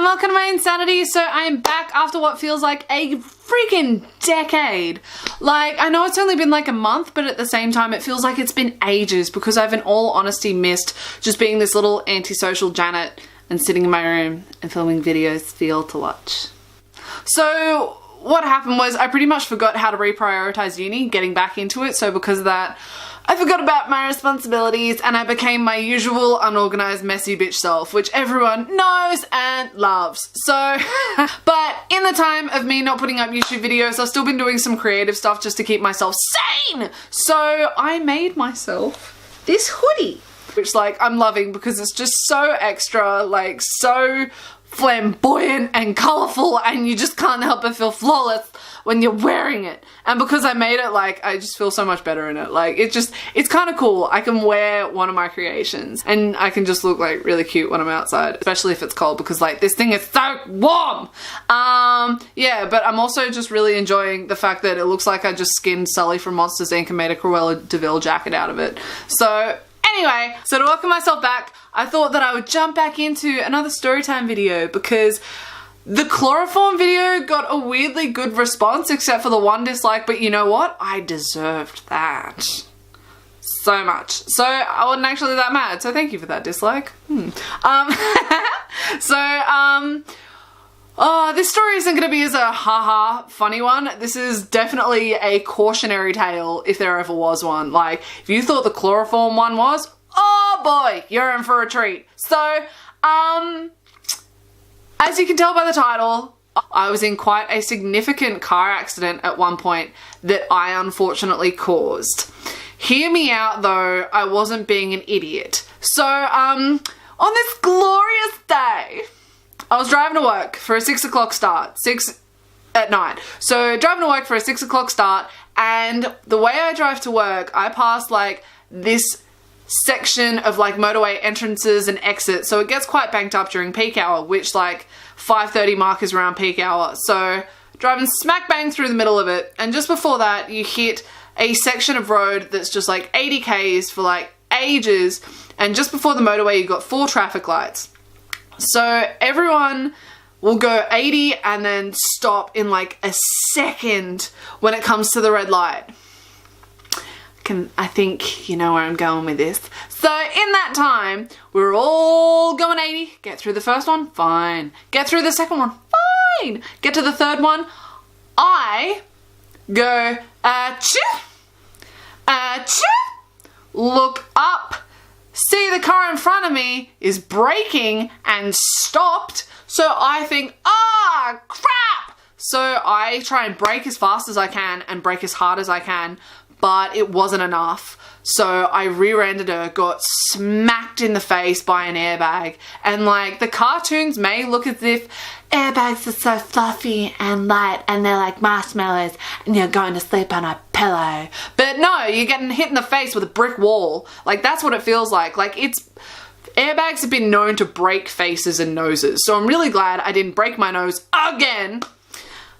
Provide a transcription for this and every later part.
welcome to my insanity. So I am back after what feels like a freaking decade. Like, I know it's only been like a month, but at the same time it feels like it's been ages because I've in all honesty missed just being this little antisocial Janet and sitting in my room and filming videos for y'all to watch. So what happened was I pretty much forgot how to reprioritize uni, getting back into it. So because of that, I forgot about my responsibilities and I became my usual unorganized messy bitch self, which everyone knows and loves. So, but in the time of me not putting up YouTube videos, I've still been doing some creative stuff just to keep myself sane. So I made myself this hoodie, which like I'm loving because it's just so extra, like so flamboyant and colorful, and you just can't help but feel flawless when you're wearing it. And because I made it, like, I just feel so much better in it. Like, it's kind of cool. I can wear one of my creations and I can just look like really cute when I'm outside, especially if it's cold, because like this thing is so warm. Yeah, but I'm also just really enjoying the fact that it looks like I just skinned Sully from Monsters Inc. and made a Cruella de Vil jacket out of it. So anyway, so to welcome myself back, I thought that I would jump back into another Storytime video because the chloroform video got a weirdly good response except for the one dislike, but you know what? I deserved that so much. So I wasn't actually that mad, so thank you for that dislike. This story isn't going to be as a haha funny one. This is definitely a cautionary tale if there ever was one. Like, if you thought the chloroform one was, oh boy, you're in for a treat. So, as you can tell by the title, I was in quite a significant car accident at one point that I unfortunately caused. Hear me out though, I wasn't being an idiot. So, on this glorious day, I was driving to work for a 6 o'clock start, 6 at night. So driving to work for a 6 o'clock start, and the way I drive to work, I pass like this section of like motorway entrances and exits, so it gets quite banked up during peak hour, which like 5:30 mark is around peak hour. So driving smack bang through the middle of it, and just before that you hit a section of road that's just like 80 k's for like ages, and just before the motorway you got 4 traffic lights. So everyone will go 80 and then stop in like a second when it comes to the red light. I think you know where I'm going with this. So in that time, we were all going 80. Get through the first one, fine. Get through the second one, fine. Get to the third one, I go, achoo, look up, see the car in front of me is braking and stopped. So I think, ah, crap. So I try and brake as fast as I can and brake as hard as I can, but it wasn't enough. So I rear-ended her, got smacked in the face by an airbag. And like, the cartoons may look as if airbags are so fluffy and light and they're like marshmallows and you're going to sleep on a pillow. But no, you're getting hit in the face with a brick wall. Like, that's what it feels like. Like, airbags have been known to break faces and noses. So I'm really glad I didn't break my nose again.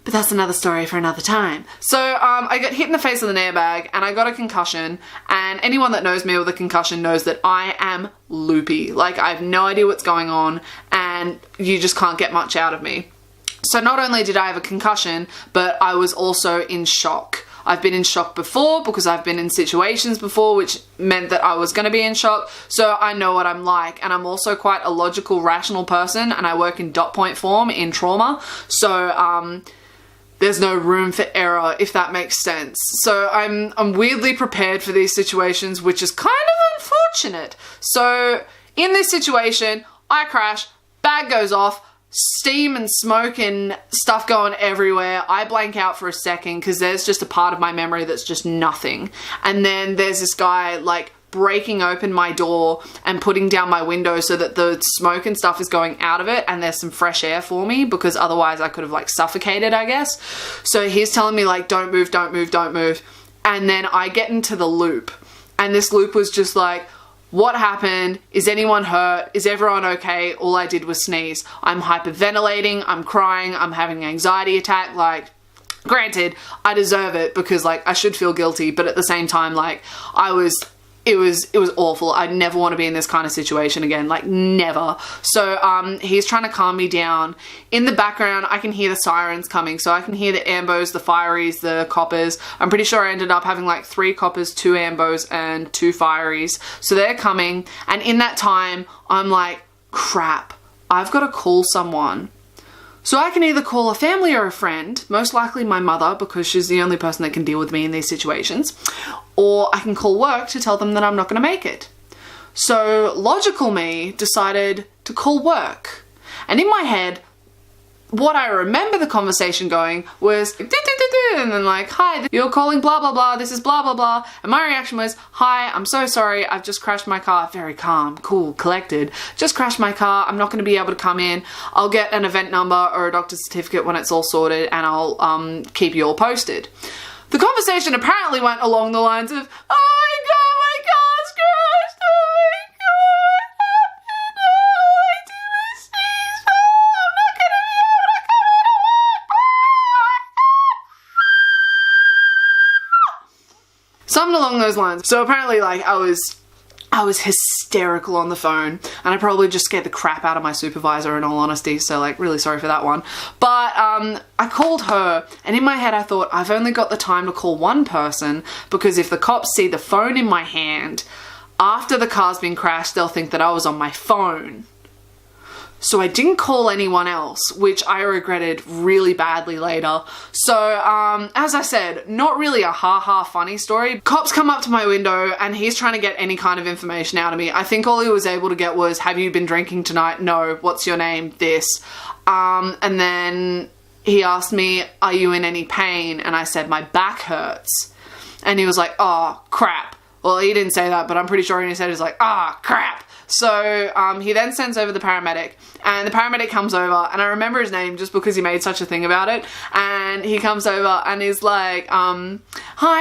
But that's another story for another time. So I got hit in the face with an airbag and I got a concussion, and anyone that knows me with a concussion knows that I am loopy. Like, I have no idea what's going on and you just can't get much out of me. So not only did I have a concussion, but I was also in shock. I've been in shock before because I've been in situations before which meant that I was going to be in shock, so I know what I'm like. And I'm also quite a logical, rational person, and I work in dot point form in trauma. So there's no room for error, if that makes sense. So I'm weirdly prepared for these situations, which is kind of unfortunate. So in this situation, I crash, bag goes off, steam and smoke and stuff going everywhere. I blank out for a second because there's just a part of my memory that's just nothing. And then there's this guy like breaking open my door and putting down my window so that the smoke and stuff is going out of it and there's some fresh air for me, because otherwise I could have like suffocated, I guess. So he's telling me like, don't move, don't move, don't move. And then I get into the loop, and this loop was just like, what happened? Is anyone hurt? Is everyone okay? All I did was sneeze. I'm hyperventilating, I'm crying, I'm having an anxiety attack. Like, granted, I deserve it because like I should feel guilty, but at the same time, like, I was it was awful. I never want to be in this kind of situation again, like never. So he's trying to calm me down. In the background, I can hear the sirens coming. So I can hear the ambos, the fireys, the coppers. I'm pretty sure I ended up having like 3 coppers, 2 ambos, and 2 fireys. So they're coming. And in that time, I'm like, crap, I've got to call someone. So I can either call a family or a friend, most likely my mother, because she's the only person that can deal with me in these situations, or I can call work to tell them that I'm not going to make it. So logical me decided to call work. And in my head, what I remember the conversation going was, and then like, hi, you're calling blah, blah, blah, this is blah, blah, blah. And my reaction was, hi, I'm so sorry, I've just crashed my car. Very calm, cool, collected. Just crashed my car, I'm not going to be able to come in. I'll get an event number or a doctor's certificate when it's all sorted, and I'll keep you all posted. The conversation apparently went along the lines of, oh my god, my car's crashed, oh my god, something along those lines. So apparently, like, I was hysterical on the phone, and I probably just scared the crap out of my supervisor, in all honesty, so like really sorry for that one. But I called her, and in my head I thought, I've only got the time to call one person, because if the cops see the phone in my hand after the car's been crashed, they'll think that I was on my phone. So I didn't call anyone else, which I regretted really badly later. So, as I said, not really a ha-ha funny story. Cops come up to my window and he's trying to get any kind of information out of me. I think all he was able to get was, have you been drinking tonight? No. What's your name? This. And then he asked me, are you in any pain? And I said, my back hurts. And he was like, oh, crap. Well, he didn't say that, but I'm pretty sure he said, he's like, ah, crap. So he then sends over the paramedic, and the paramedic comes over, and I remember his name just because he made such a thing about it. And he comes over and he's like, hi,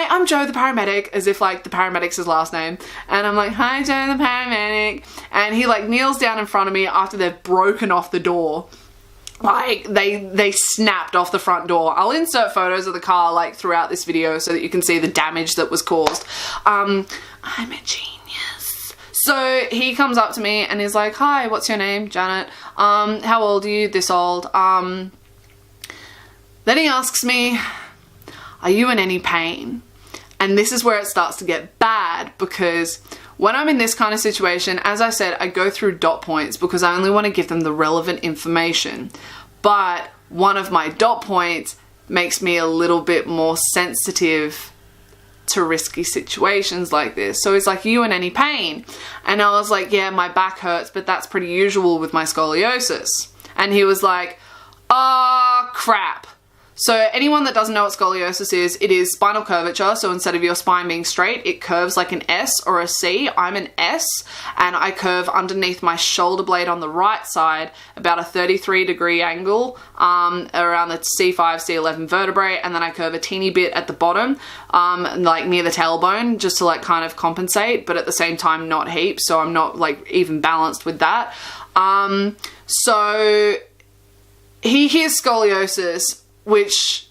I'm Joe the paramedic, as if like the paramedic's his last name. And I'm like, hi, Joe the paramedic. And he like kneels down in front of me after they've broken off the door. Like, they snapped off the front door. I'll insert photos of the car like throughout this video so that you can see the damage that was caused. I'm a genius. So he comes up to me and he's like, hi, what's your name? Janet. How old are you? This old. Then he asks me, are you in any pain? And this is where it starts to get bad, because when I'm in this kind of situation, as I said, I go through dot points because I only want to give them the relevant information. But one of my dot points makes me a little bit more sensitive to risky situations like this. So he's like, you in any pain? And I was like, yeah, my back hurts, but that's pretty usual with my scoliosis. And he was like, oh, crap. So anyone that doesn't know what scoliosis is, it is spinal curvature. So instead of your spine being straight, it curves like an S or a C. I'm an S, and I curve underneath my shoulder blade on the right side about a 33-degree angle around the C5, C11 vertebrae, and then I curve a teeny bit at the bottom, like near the tailbone, just to like kind of compensate, but at the same time not heaps, so I'm not like even balanced with that. So he hears scoliosis, which,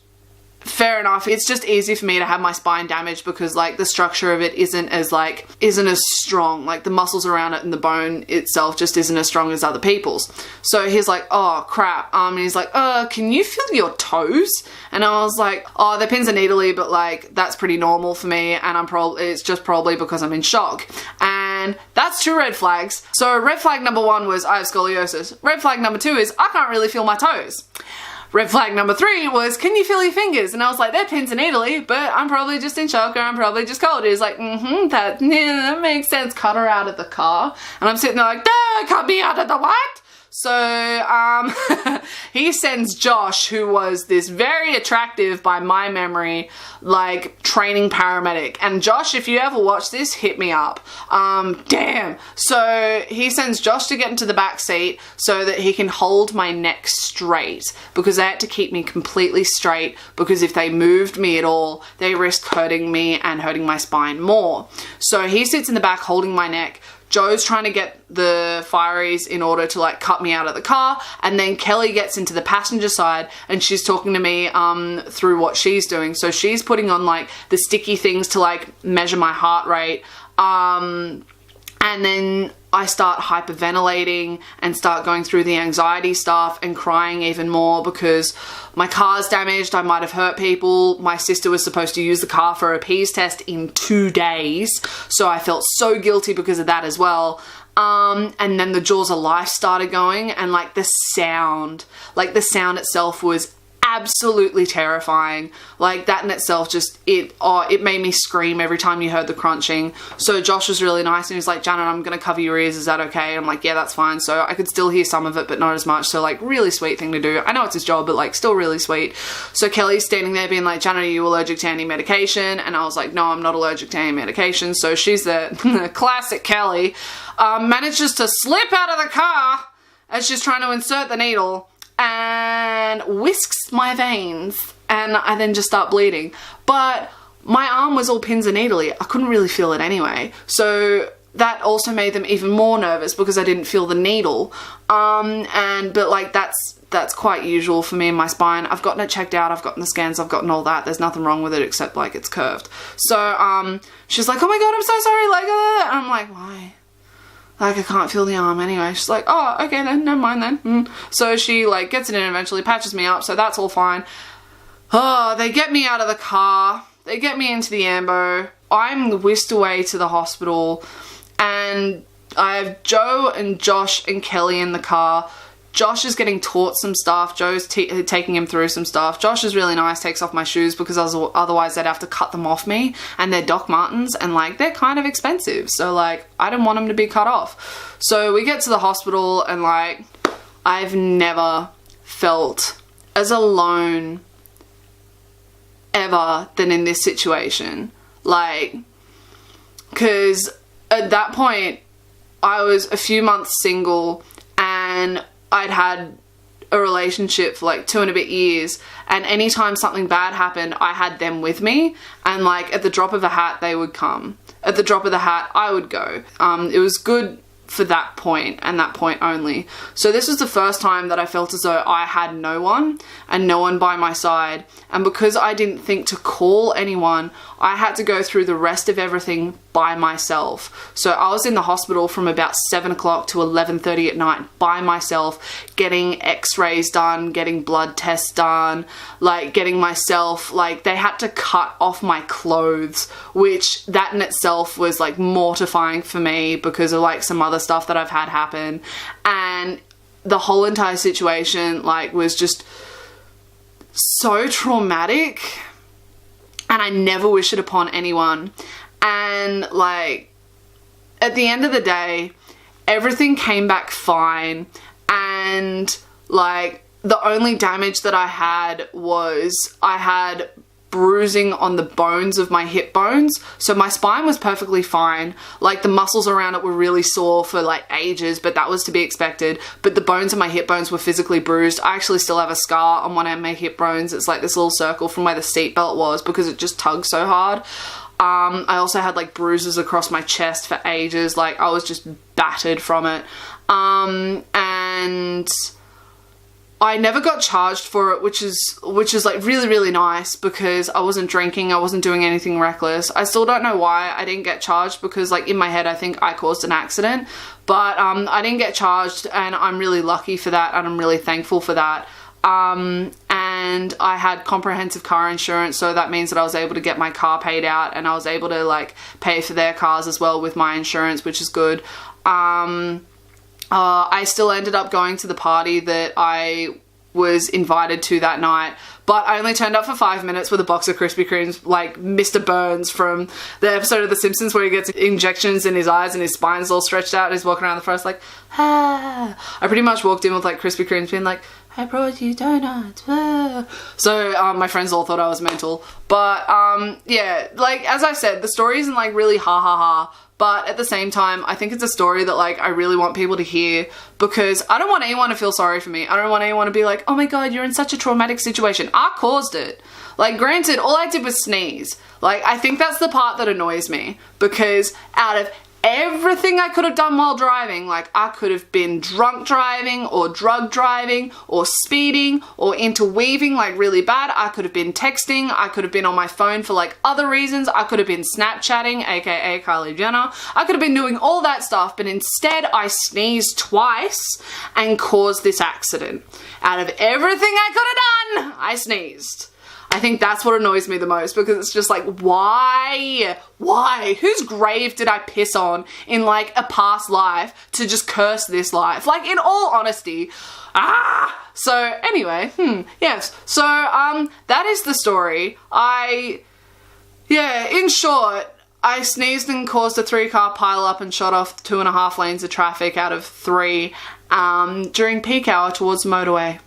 fair enough, it's just easy for me to have my spine damaged because like the structure of it isn't as strong, like the muscles around it and the bone itself just isn't as strong as other people's. So he's like, oh crap, and he's like, can you feel your toes? And I was like, oh, they're pins and needly, but like that's pretty normal for me, and it's just probably because I'm in shock. And that's 2 red flags. So red flag number 1 was I have scoliosis. Red flag number 2 is I can't really feel my toes. Red flag number 3 was, can you feel your fingers? And I was like, they're pins and needly, but I'm probably just in shock, or I'm probably just cold. He's like, that makes sense. Cut her out of the car. And I'm sitting there like, cut me out of the what? So he sends Josh, who was this very attractive, by my memory, like training paramedic. And Josh, if you ever watch this, hit me up. Damn. So he sends Josh to get into the back seat so that he can hold my neck straight, because they had to keep me completely straight, because if they moved me at all, they risked hurting me and hurting my spine more. So he sits in the back holding my neck. Joe's trying to get the fireys in order to like cut me out of the car, and then Kelly gets into the passenger side and she's talking to me through what she's doing. So she's putting on like the sticky things to like measure my heart rate, And then I start hyperventilating and start going through the anxiety stuff and crying even more because my car's damaged. I might have hurt people. My sister was supposed to use the car for a P's test in 2 days. So I felt so guilty because of that as well. And then the Jaws of Life started going, and like the sound itself was absolutely terrifying. Like that in itself just, it made me scream every time you heard the crunching. So Josh was really nice and he was like, Janet, I'm gonna cover your ears, is that okay? And I'm like, yeah, that's fine. So I could still hear some of it, but not as much. So like, really sweet thing to do. I know it's his job, but like still really sweet. So Kelly's standing there being like, Janet, are you allergic to any medication? And I was like, no, I'm not allergic to any medication. So she's the classic Kelly, manages to slip out of the car as she's trying to insert the needle and whisks my veins, and I then just start bleeding. But my arm was all pins and needly. I couldn't really feel it anyway. So that also made them even more nervous because I didn't feel the needle. But like that's quite usual for me in my spine. I've gotten it checked out, I've gotten the scans, I've gotten all that. There's nothing wrong with it except like it's curved. So she's like, oh my god, I'm so sorry, like, and I'm like, why? Like, I can't feel the arm anyway. She's like, oh, okay then, never mind then. So she like gets it in eventually, patches me up, so that's all fine. Oh, they get me out of the car. They get me into the ambo. I'm whisked away to the hospital, and I have Joe and Josh and Kelly in the car. Josh is getting taught some stuff. Joe's taking him through some stuff. Josh is really nice, takes off my shoes because otherwise they'd have to cut them off me. And they're Doc Martens and like they're kind of expensive. So like I didn't want them to be cut off. So we get to the hospital and like I've never felt as alone ever than in this situation. Like, because at that point I was a few months single and I'd had a relationship for like 2 and a bit years, and anytime something bad happened, I had them with me, and like at the drop of a hat, they would come. At the drop of the hat, I would go. It was good for that point and that point only. So this was the first time that I felt as though I had no one and no one by my side. And because I didn't think to call anyone, I had to go through the rest of everything by myself. So I was in the hospital from about 7 o'clock to 11:30 at night by myself, getting x-rays done, getting blood tests done, like getting myself, like they had to cut off my clothes, which that in itself was like mortifying for me because of like some other stuff that I've had happen. And the whole entire situation like was just so traumatic, and I never wish it upon anyone. And like at the end of the day, everything came back fine, and like the only damage that I had was I had bruising on the bones of my hip bones. So my spine was perfectly fine. Like the muscles around it were really sore for like ages, but that was to be expected. But the bones of my hip bones were physically bruised. I actually still have a scar on one of my hip bones. It's like this little circle from where the seatbelt was because it just tugged so hard. I also had like bruises across my chest for ages. Like I was just battered from it. And I never got charged for it, which is like really, really nice because I wasn't drinking, I wasn't doing anything reckless. I still don't know why I didn't get charged because like in my head I think I caused an accident, but I didn't get charged, and I'm really lucky for that, and I'm really thankful for that. And I had comprehensive car insurance, so that means that I was able to get my car paid out, and I was able to like pay for their cars as well with my insurance, which is good. I still ended up going to the party that I was invited to that night, but I only turned up for 5 minutes with a box of Krispy Kremes, like Mr. Burns from the episode of The Simpsons where he gets injections in his eyes and his spine's all stretched out and he's walking around the forest like, ah. I pretty much walked in with like Krispy Kremes being like, I brought you donuts. Ah. So my friends all thought I was mental, but yeah, like as I said, the story isn't like really ha ha ha. But at the same time, I think it's a story that like I really want people to hear, because I don't want anyone to feel sorry for me. I don't want anyone to be like, oh my god, you're in such a traumatic situation. I caused it. Like granted, all I did was sneeze. Like I think that's the part that annoys me, because out of everything I could have done while driving. Like, I could have been drunk driving or drug driving or speeding or interweaving like really bad. I could have been texting. I could have been on my phone for like other reasons. I could have been Snapchatting, aka Kylie Jenner. I could have been doing all that stuff, but instead I sneezed twice and caused this accident. Out of everything I could have done, I sneezed. I think that's what annoys me the most, because it's just like, why? Why? Whose grave did I piss on in like a past life to just curse this life? Like, in all honesty. So anyway, yes. So, that is the story. In short, I sneezed and caused a 3-car pile-up and shot off 2.5 lanes of traffic out of 3 during peak hour towards the motorway.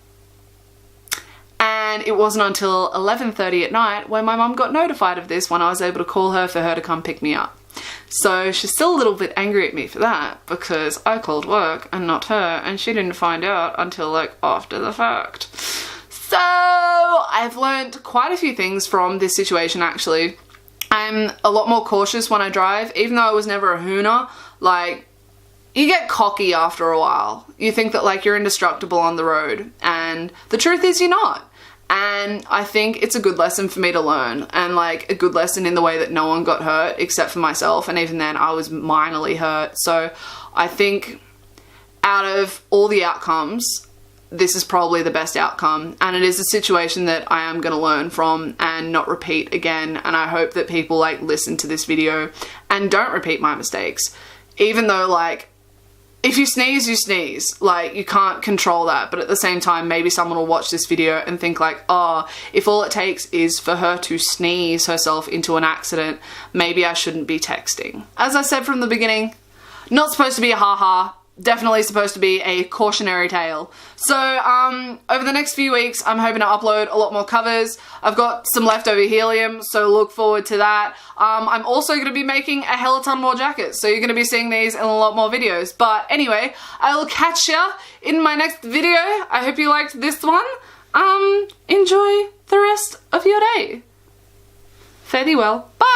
And it wasn't until 11:30 at night when my mum got notified of this, when I was able to call her for her to come pick me up. So she's still a little bit angry at me for that, because I called work and not her, and she didn't find out until like after the fact. So I've learned quite a few things from this situation actually. I'm a lot more cautious when I drive, even though I was never a hooner. Like, you get cocky after a while. You think that like you're indestructible on the road, and the truth is you're not. And I think it's a good lesson for me to learn, and like a good lesson in the way that no one got hurt except for myself, and even then I was minorly hurt. So I think out of all the outcomes, this is probably the best outcome, and it is a situation that I am going to learn from and not repeat again. And I hope that people like listen to this video and don't repeat my mistakes, even though like, if you sneeze, you sneeze. Like, you can't control that. But at the same time, maybe someone will watch this video and think like, oh, if all it takes is for her to sneeze herself into an accident, maybe I shouldn't be texting. As I said from the beginning, not supposed to be a ha-ha. Definitely supposed to be a cautionary tale. So, over the next few weeks, I'm hoping to upload a lot more covers. I've got some leftover helium, so look forward to that. I'm also going to be making a hell of a ton more jackets, so you're going to be seeing these in a lot more videos. But anyway, I will catch ya in my next video. I hope you liked this one. Enjoy the rest of your day. Fare thee well. Bye!